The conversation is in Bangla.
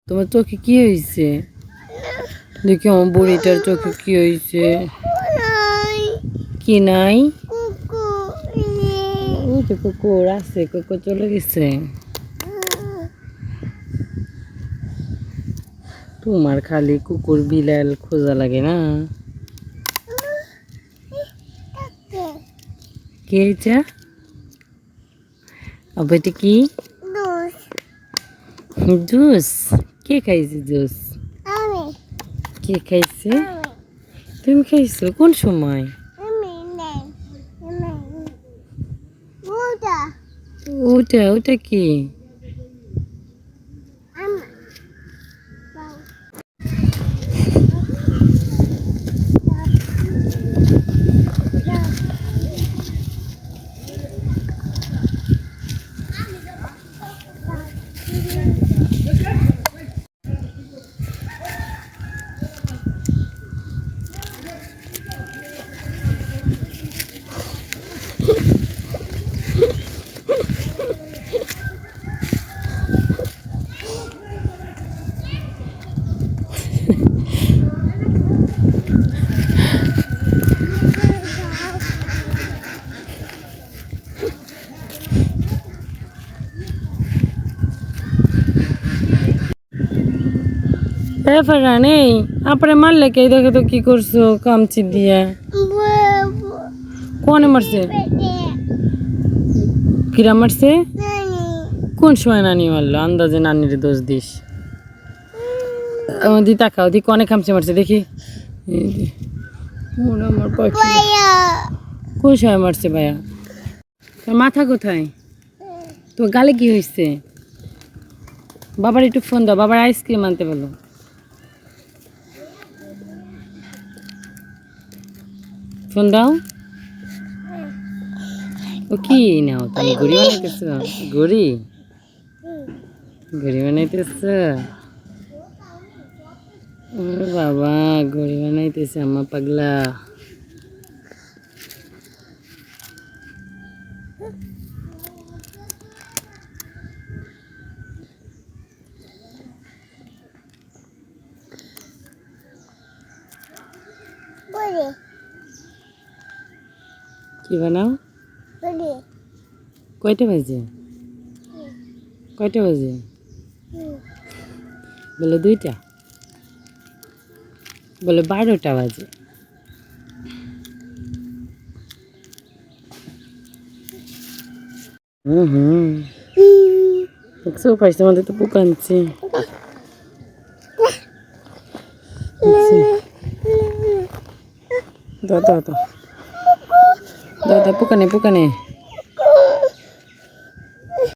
তোমার চোখে কি হয়েছে? দেখি আমার বুড়িটার চোখে কি হয়েছে। কি নাই? ওই যে কুকুর আছে, কুকুর চলে গেছে। তোমার খালি কুকুর বিলাল খোঁজা লাগে না? কে এটা? আবার এটা কি? জুস? কে খাইছে জুস? কে খাইছে? তুমি খাইছো কোন সময়? ওটা ওটা কি? ফারহান, এই আপরে মারলে কে? দেখো তো কি করছো কামচি দিয়া। কোনে মারছে? কিরা মারছে? কোন সময় নানি মারলো? আন্দাজে নানির দোষ দিস। দি তাকাও, দি কনে খামচি মারছে দেখি। কোন সময় মারছে ভাইয়া? তোর মাথা কোথায়? তোর গালে কি হয়েছে? বাবার একটু ফোন দাও, বাবার আইসক্রিম আনতে বলো। ফোন দাও। ও কি নাও তুমি? ঘুড়ি বানাইতেছ? ঘুড়ি ঘুড়ি বানাইতেছ? বাবা ঘুড়ি বানাইতেছে আমার পাগলা। কি বানাও? কয়টা বাজে? কয়টা বাজে? বলে 2টা? বলে 12টা বাজে। দেখছো পাইছে আমাদের তো পোকা আনছে। দাদা দাদা দাদা পোকা নেই পোকা নেই।